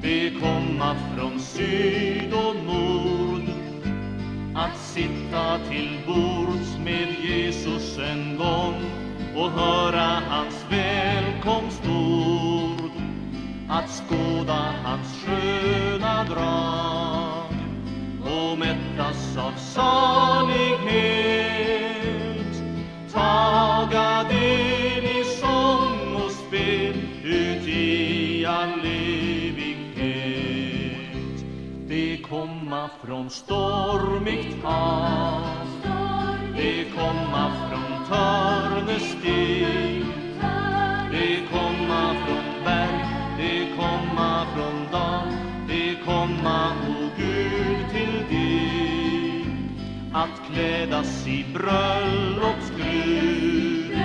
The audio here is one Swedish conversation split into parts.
de komma från syd och nord, att sitta till bords med Jesus en gång och höra hans välkomstord, att skåda hans sköna drag och mättas av salighet, taga del i sång och spel ut i all evighet. Det komma från stormigt hav, det komma från törnesteg, det komma från berg, det komma från dal, det komma, o Gud, till dig, att klädas i bröllopsgrud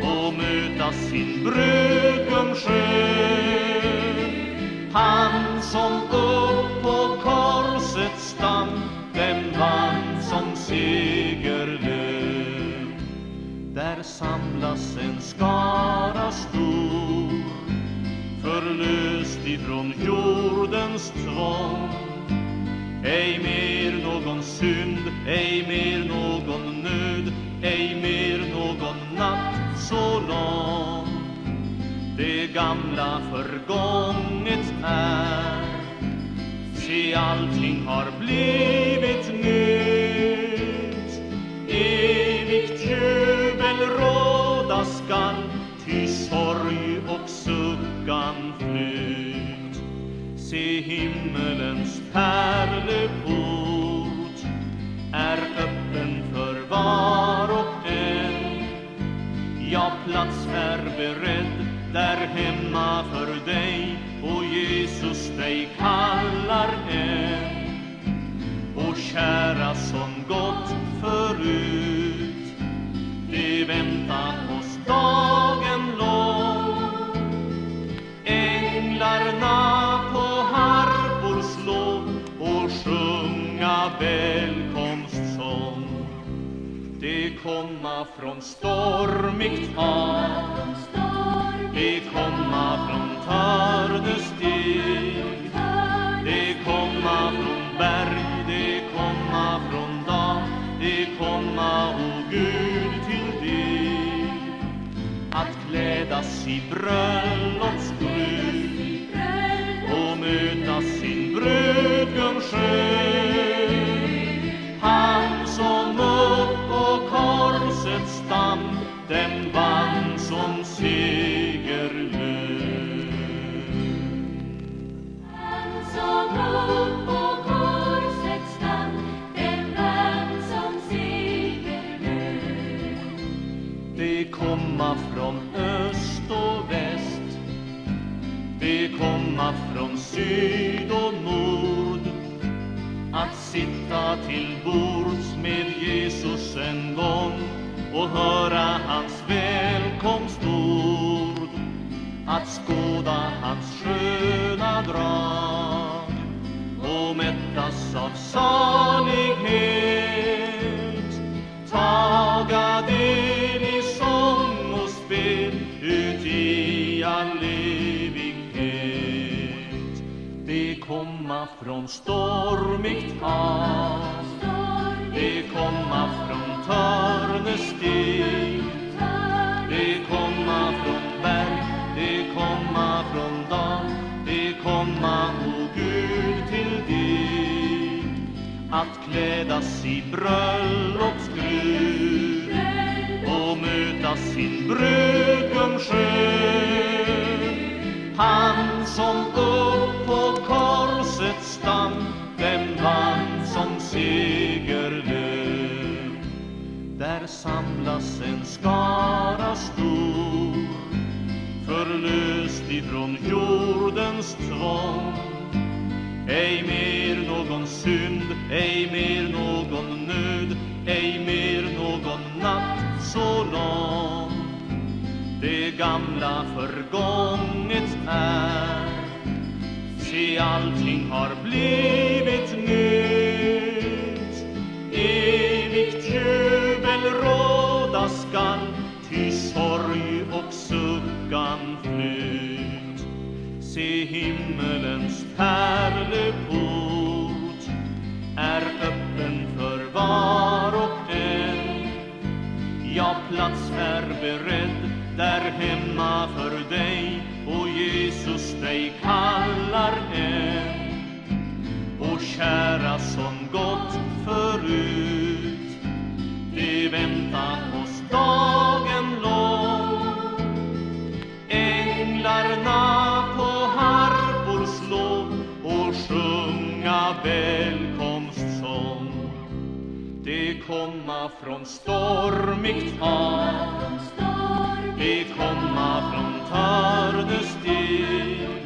och möta sin brudgum skön. Han som upp på korsets stam dem vann som segerlön. Där samlas en skara stor, förlöst ifrån jordens tvång. Ej mer någon synd, ej mer någon nöd, ej mer någon natt så lång. Det gamla förgånget är, se allting har blivit nytt. Evigt jubel råda skall, ty sorg och suckan flytt. Se himmelens pärleport är öppen för var och en. Ja, plats är beredd där hemma för dig, och Jesus dig kallar än. Och kära som gått förut, det väntar oss dagen lång. Änglarna på harpor slå och sjunga välkomstsång. Det komma från stormigt hav, det komma från törnesteg, det komma från berg, det komma från dal, det komma, o Gud, till dig, att klädas i bröllopsgrud och möta sin brudgum skön. Han som upp på korsets stam dem vann som segerlön. Han som upp på korsets stam dem vann som segerlön. Det komma från öst och väst, det komma från syd och nord, att sitta till bords med Jesus en gång och höra hans välkomstord, att skåda hans sköna drag och mättas av salighet, taga del i sång och spel ut i all evighet. Det komma från stormigt hav, det komma från törnesteg, det komma från berg, det komma från dal, det komma, o Gud, till dig, att klädas i bröllopsgrud och möta sin brudgum skön. Han som upp på korsets stam dem vann som segerlön. Där samlas en skara stor, förlöst ifrån jordens tvång. Ej mer någon synd, ej mer någon nöd, ej mer någon natt så lång. Det gamla förgånget är, se allting har blivit nytt. Evigt jubel råda skall, ty sorg och suckan flytt. Se himmelens pärleport är öppen för var och en. Ja, plats är beredd där hemma för dig, och Jesus dig kallar än. Och kära som gått förut, det väntar oss dagen lång. Änglarna på harpor slå och sjunga välkomstsång. Det komma från stormigt hav, det komma från Törnesteg.